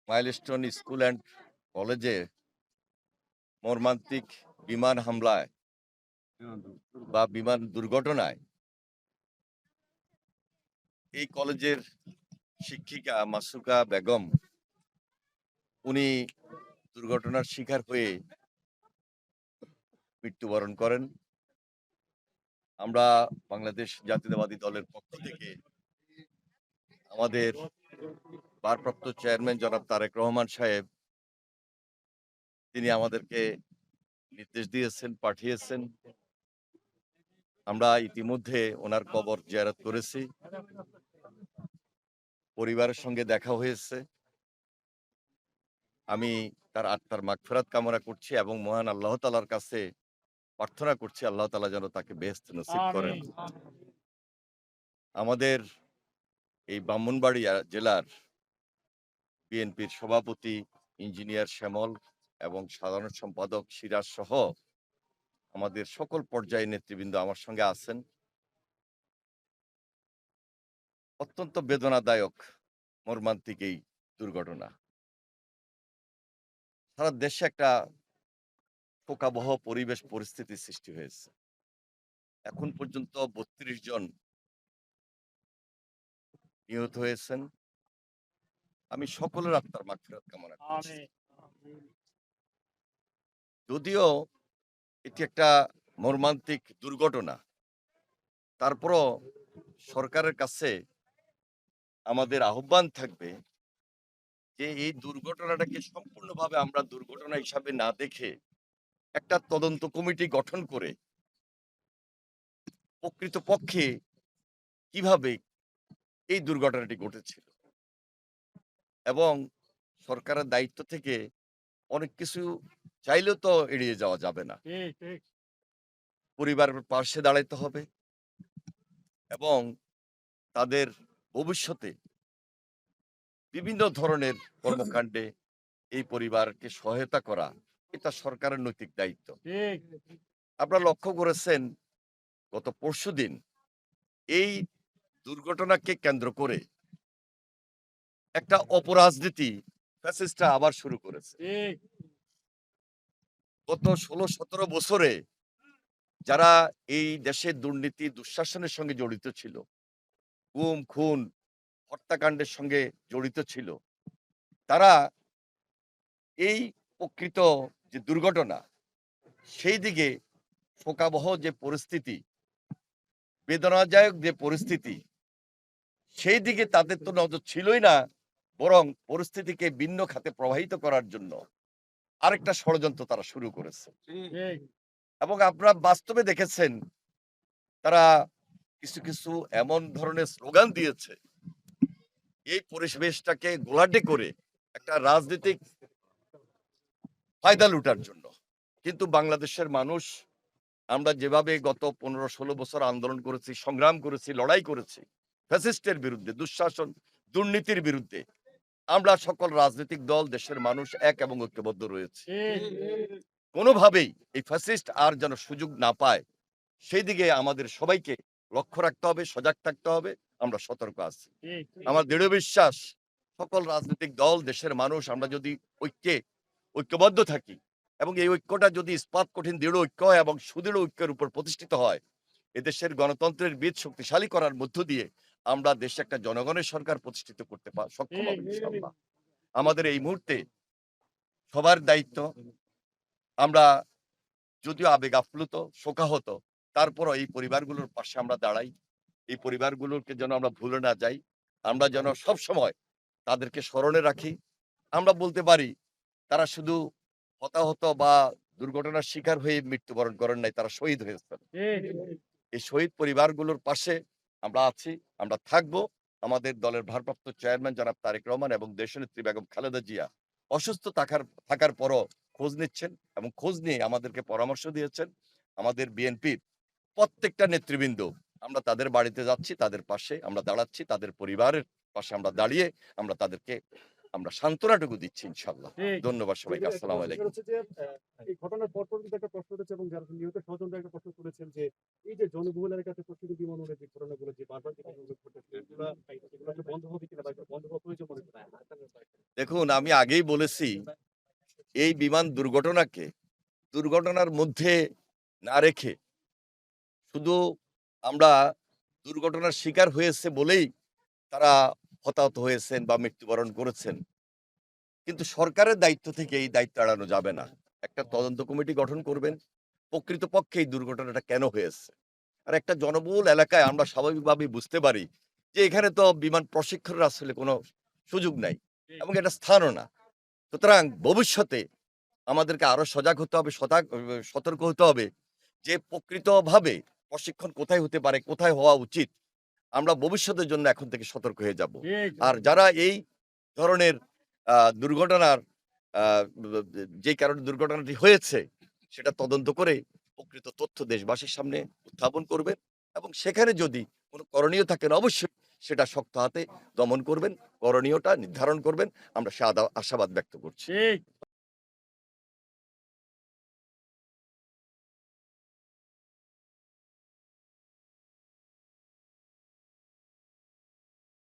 Milestone school and কলেজে মর্মান্তিক বিমান হামলায় বা বিমান দুর্ঘটনায় এই কলেজের শিক্ষিকা মাসুকা বেগম উনি দুর্ঘটনার শিকার হয়ে মৃত্যুবরণ করেন। আমরা বাংলাদেশ জাতীয়তাবাদী দলের পক্ষ থেকে আমাদের ভারপ্রাপ্ত চেয়ারম্যান জনাব তারেক রহমান সাহেব তিনি আমাদেরকে নির্দেশ দিয়েছেন, পাঠিয়েছেন। আমরা ইতিমধ্যে ওনার কবর জিয়ারত করেছি, পরিবারের সঙ্গে দেখা হয়েছে। আমি তার আত্মার মাগফিরাত কামনা করছি এবং মহান আল্লাহ তাআলার কাছে প্রার্থনা করছি আল্লাহ তাআলা যেন তাকে বেহেশত নসিব করেন। আমাদের এই ব্রাহ্মণবাড়িয়া জেলার বিএনপির সভাপতি ইঞ্জিনিয়ার শ্যামল এবং সাধারণ সম্পাদক সিরাজ সহ আমাদের সকল পর্যায়ের নেতৃবৃন্দ আমার সঙ্গে আছেন। অত্যন্ত বেদনাদায়ক মর্মান্তিক এই দুর্ঘটনা। সারা দেশে একটা শোকাবহ পরিবেশ পরিস্থিতি সৃষ্টি হয়েছে। এখন পর্যন্ত ৩২ জন নিহত হয়েছেন। আমি সকলের আত্মার মাগফিরাত কামনা করছি। যদিও এটি একটা মর্মান্তিক দুর্ঘটনা, তারপরও সরকারের কাছে আমাদের আহ্বান থাকবে যে এই দুর্ঘটনাটাকে সম্পূর্ণভাবে আমরা দুর্ঘটনা হিসাবে না দেখে একটা তদন্ত কমিটি গঠন করে প্রকৃতপক্ষে কিভাবে এই দুর্ঘটনাটি ঘটেছিল এবং সরকারের দায়িত্ব থেকে অনেক কিছু চাইলেও তো এড়িয়ে যাওয়া যাবে না। পরিবারের পাশে দাঁড়াইতে হবে এবং তাদের ভবিষ্যতে বিভিন্ন ধরনের কর্মকাণ্ডে এই পরিবারকে সহায়তা করা এটা সরকারের নৈতিক দায়িত্ব। আপনারা লক্ষ্য করেছেন গত পরশুদিন এই দুর্ঘটনাকে কেন্দ্র করে একটা অপরাজনীতি ফ্যাসিস্টরা আবার শুরু করেছে। গত ১৬-১৭ বছরে যারা এই দেশের দুর্নীতি দুঃশাসনের সঙ্গে জড়িত ছিল, গুম খুন হত্যাকাণ্ডের সঙ্গে জড়িত ছিল, তারা এই প্রকৃত যে দুর্ঘটনা সেই দিকে শোকাবহ যে পরিস্থিতি, বেদনাদায়ক যে পরিস্থিতি, সেই দিকে তাদের তো নজর ছিলই না, বরং পরিস্থিতিকে ভিন্ন খাতে প্রবাহিত করার জন্য আরেকটা ষড়যন্ত্র তারা শুরু করেছে। এবং আপনারা বাস্তবে দেখেছেন তারা কিছু কিছু এমন ধরনের স্লোগান দিয়েছে এই পরিবেশটাকে গোলাটে করে একটা রাজনৈতিক ফায়দা লুটার জন্য। কিন্তু বাংলাদেশের মানুষ আমরা যেভাবে গত ১৫-১৬ বছর আন্দোলন করেছি, সংগ্রাম করেছি, লড়াই করেছি ফ্যাসিস্টের বিরুদ্ধে, দুঃশাসন দুর্নীতির বিরুদ্ধে, আমরা সকল রাজনৈতিক দল দেশের মানুষ এক এবং ঐক্যবদ্ধ রয়েছে। কোনোভাবেই এই ফ্যাসিস্ট আর যেন সুযোগ না পায় সেই দিকে আমাদের সবাইকে লক্ষ্য রাখতে হবে, সজাগ থাকতে হবে। আমরা সতর্ক আছি। আমার দৃঢ় বিশ্বাস সকল রাজনৈতিক দল দেশের মানুষ আমরা যদি ঐক্যবদ্ধ থাকি এবং এই ঐক্যটা যদি ইস্পাত কঠিন দৃঢ় ঐক্য হয় এবং সুদৃঢ় ঐক্যের উপর প্রতিষ্ঠিত হয়, এদেশের গণতন্ত্রের বীজ শক্তিশালী করার মধ্য দিয়ে আমরা দেশে একটা জনগণের সরকার প্রতিষ্ঠিত করতে সক্ষম হব ইনশাআল্লাহ। আমাদের এই মুহূর্তে সবার দায়িত্ব, আমরা যদিও আবেগ আপ্লুত শোকাহত, তারপরও এই পরিবারগুলোর পাশে আমরা দাঁড়াই। এই পরিবারগুলোকে যেন আমরা ভুলে না যাই, আমরা যেন সব সময় তাদেরকে স্মরণে রাখি। আমরা বলতে পারি তারা শুধু হতাহত বা দুর্ঘটনার শিকার হয়ে মৃত্যুবরণ করেন নাই, তারা শহীদ হয়েছেন। এই শহীদ পরিবারগুলোর পাশে আমরা আছি, আমরা থাকবো। আমাদের দলের ভারপ্রাপ্ত চেয়ারম্যান জনাব তারেক রহমান এবং দেশনেত্রী বেগম খালেদা জিয়া অসুস্থ থাকার পরও খোঁজ নিচ্ছেন এবং খোঁজ নিয়ে আমাদেরকে পরামর্শ দিয়েছেন। আমাদের বিএনপির প্রত্যেকটা নেতৃবৃন্দ আমরা তাদের বাড়িতে যাচ্ছি, তাদের পাশে আমরা দাঁড়াচ্ছি, তাদের পরিবারের পাশে আমরা দাঁড়িয়ে আমরা তাদেরকে আমরা সান্ত্বনাটুকু দিচ্ছি ইনশাআল্লাহ। ধন্যবাদ সবাইকে। আসসালামু আলাইকুম। এই ঘটনার পর কিন্তু একটা প্রশ্ন উঠেছে এবং যারা নিহত স্বজনরা একটা প্রশ্ন তুলেছেন যে এই যে জনবহুল এলাকাতে প্রতিটি বিমান উড়ে যে ঘটনাগুলো যে বারবার যে ঘটনাগুলো ঘটেছে এগুলো বন্ধ হবে কিনা বা বন্ধ হওয়া প্রয়োজন মনে করেন? দেখুন, আমি আগেই বলেছি এই বিমান দুর্ঘটনাকে দুর্ঘটনার মধ্যে না রেখে শুধু আমরা দুর্ঘটনার শিকার হয়েছে বলেই তারা হতাহত হয়েছেন বা মৃত্যুবরণ করেছেন। কিন্তু সরকারের দায়িত্ব থেকে এই দায়িত্ব এড়ানো যাবে না। একটা তদন্ত কমিটি গঠন করবেন। প্রকৃতপক্ষে এই দুর্ঘটনাটা কেন হয়েছে? আর একটা জনবহুল এলাকায় আমরা স্বাভাবিকভাবেই বুঝতে পারি যে এখানে তো বিমান প্রশিক্ষণের আসলে কোনো সুযোগ নাই এবং এটা স্থানও না। সুতরাং ভবিষ্যতে আমাদেরকে আরো সজাগ হতে হবে, সতর্ক হতে হবে যে প্রকৃতভাবে প্রশিক্ষণ কোথায় হতে পারে, কোথায় হওয়া উচিত। আমরা ভবিষ্যতের জন্য এখন থেকে সতর্ক হয়ে যাব। আর যারা এই ধরনের দুর্ঘটনার আ ব ব যে কারণে দুর্ঘটনাটি হয়েছে সেটা তদন্ত করে প্রকৃত তথ্য দেশবাসীর সামনে উত্থাপন করবেন এবং সেখানে যদি কোনো করণীয় থাকেন অবশ্যই সেটা শক্ত হাতে দমন করবেন, করণীয়টা নির্ধারণ করবেন। আমরা সে আশাবাদ ব্যক্ত করছি। ঠিক।